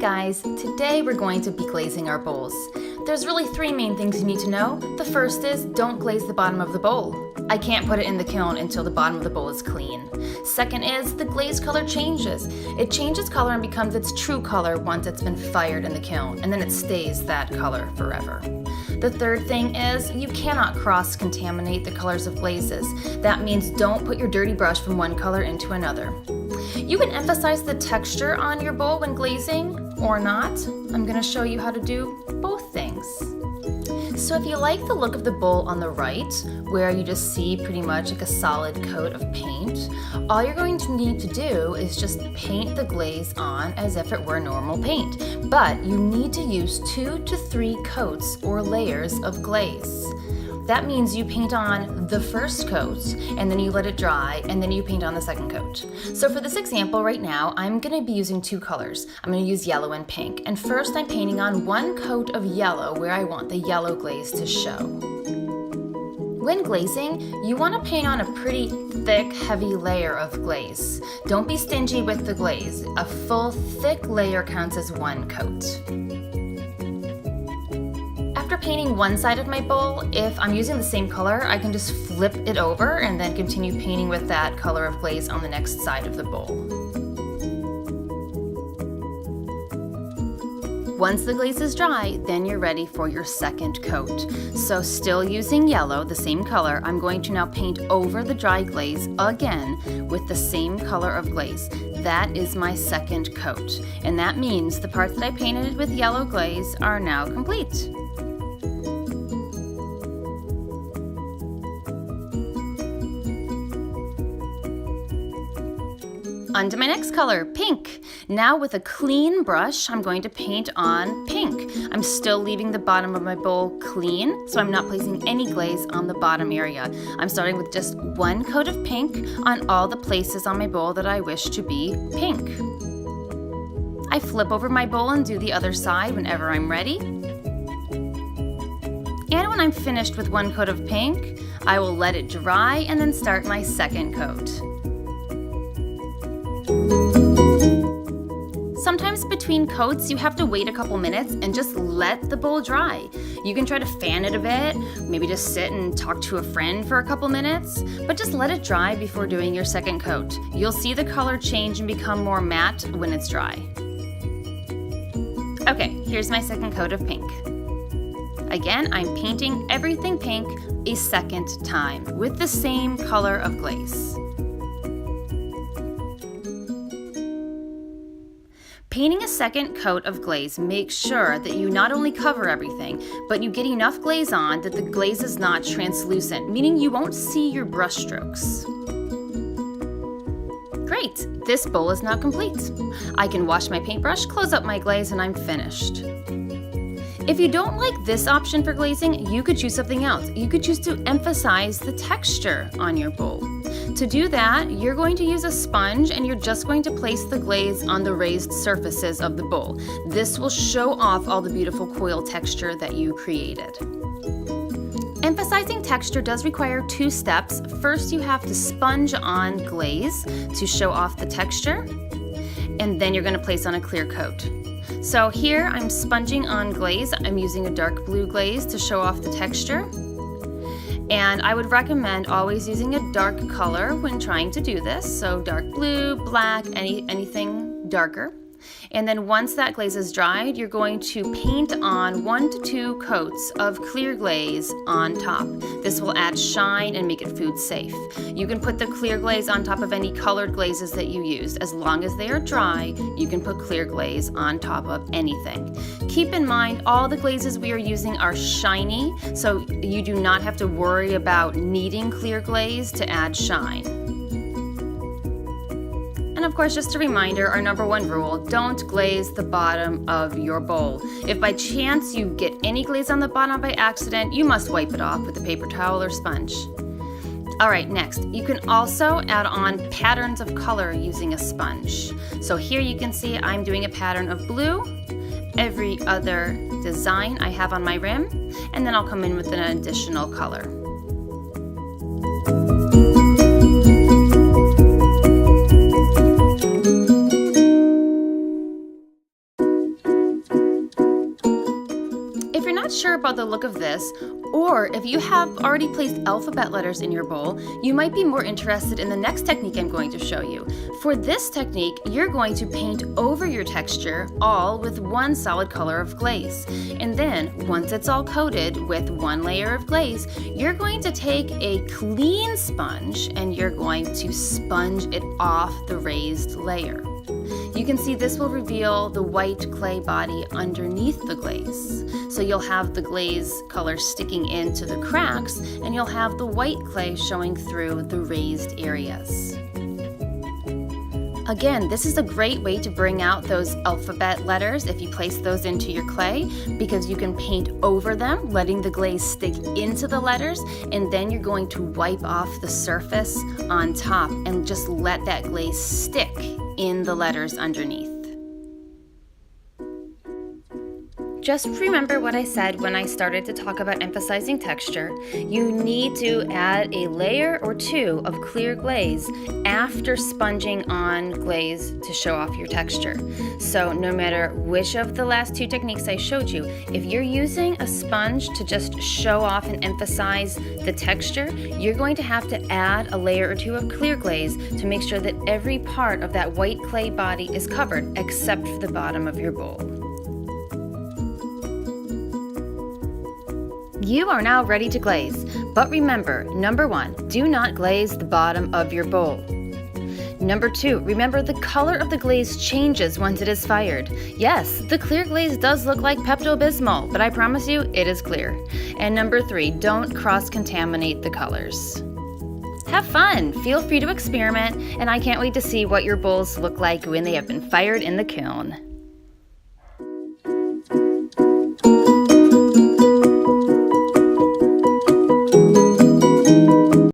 guys, today we're going to be glazing our bowls. There's really three main things you need to know. The first is don't glaze the bottom of the bowl. I can't put it in the kiln until the bottom of the bowl is clean. Second is the glaze color changes. It changes color and becomes its true color once it's been fired in the kiln, and then it stays that color forever. The third thing is you cannot cross-contaminate the colors of glazes. That means don't put your dirty brush from one color into another. You can emphasize the texture on your bowl when glazing or not. I'm going to show you how to do both things. So if you like the look of the bowl on the right, where you just see pretty much like a solid coat of paint, all you're going to need to do is just paint the glaze on as if it were normal paint. But you need to use 2 to 3 coats or layers of glaze. That means you paint on the first coat, and then you let it dry, and then you paint on the second coat. So for this example right now, I'm going to be using 2 colors. I'm going to use yellow and pink. And first I'm painting on 1 coat of yellow where I want the yellow glaze to show. When glazing, you want to paint on a pretty thick, heavy layer of glaze. Don't be stingy with the glaze. A full, thick layer counts as 1 coat. After painting one side of my bowl, if I'm using the same color, I can just flip it over and then continue painting with that color of glaze on the next side of the bowl. Once the glaze is dry, then you're ready for your second coat. So still using yellow, the same color, I'm going to now paint over the dry glaze again with the same color of glaze. That is my second coat, and that means the parts that I painted with yellow glaze are now complete. On to my next color, pink. Now with a clean brush, I'm going to paint on pink. I'm still leaving the bottom of my bowl clean, so I'm not placing any glaze on the bottom area. I'm starting with just 1 coat of pink on all the places on my bowl that I wish to be pink. I flip over my bowl and do the other side whenever I'm ready. And when I'm finished with 1 coat of pink, I will let it dry and then start my second coat. Sometimes between coats you have to wait a couple minutes and just let the bowl dry. You can try to fan it a bit, maybe just sit and talk to a friend for a couple minutes, but just let it dry before doing your second coat. You'll see the color change and become more matte when it's dry. Okay, here's my second coat of pink. Again, I'm painting everything pink a second time with the same color of glaze. Painting a second coat of glaze makes sure that you not only cover everything, but you get enough glaze on that the glaze is not translucent, meaning you won't see your brush strokes. Great, this bowl is now complete. I can wash my paintbrush, close up my glaze, and I'm finished. If you don't like this option for glazing, you could choose something else. You could choose to emphasize the texture on your bowl. To do that, you're going to use a sponge and you're just going to place the glaze on the raised surfaces of the bowl. This will show off all the beautiful coil texture that you created. Emphasizing texture does require 2 steps. First, you have to sponge on glaze to show off the texture, and then you're going to place on a clear coat. So here I'm sponging on glaze. I'm using a dark blue glaze to show off the texture. And I would recommend always using a dark color when trying to do this. So dark blue, black, anything darker. And then once that glaze is dried, you're going to paint on 1 to 2 coats of clear glaze on top. This will add shine and make it food safe. You can put the clear glaze on top of any colored glazes that you use. As long as they are dry, you can put clear glaze on top of anything. Keep in mind, all the glazes we are using are shiny, so you do not have to worry about needing clear glaze to add shine. And of course, just a reminder, our number 1 rule, don't glaze the bottom of your bowl. If by chance you get any glaze on the bottom by accident, you must wipe it off with a paper towel or sponge. All right, next, you can also add on patterns of color using a sponge. So here you can see I'm doing a pattern of blue, every other design I have on my rim, and then I'll come in with an additional color. you're not sure about the look of this, or if you have already placed alphabet letters in your bowl, you might be more interested in the next technique I'm going to show you. For this technique, you're going to paint over your texture all with one solid color of glaze. And then, once it's all coated with one layer of glaze, you're going to take a clean sponge and you're going to sponge it off the raised layer. You can see this will reveal the white clay body underneath the glaze. So you'll have the glaze color sticking into the cracks, and you'll have the white clay showing through the raised areas. Again, this is a great way to bring out those alphabet letters if you place those into your clay, because you can paint over them, letting the glaze stick into the letters, and then you're going to wipe off the surface on top and just let that glaze stick in the letters underneath. Just remember what I said when I started to talk about emphasizing texture. You need to add a layer or two of clear glaze after sponging on glaze to show off your texture. So no matter which of the last two techniques I showed you, if you're using a sponge to just show off and emphasize the texture, you're going to have to add a layer or two of clear glaze to make sure that every part of that white clay body is covered except for the bottom of your bowl. You are now ready to glaze, but remember, number 1, do not glaze the bottom of your bowl. Number 2, remember the color of the glaze changes once it is fired. Yes, the clear glaze does look like Pepto-Bismol, but I promise you it is clear. And number 3, don't cross-contaminate the colors. Have fun, feel free to experiment, and I can't wait to see what your bowls look like when they have been fired in the kiln.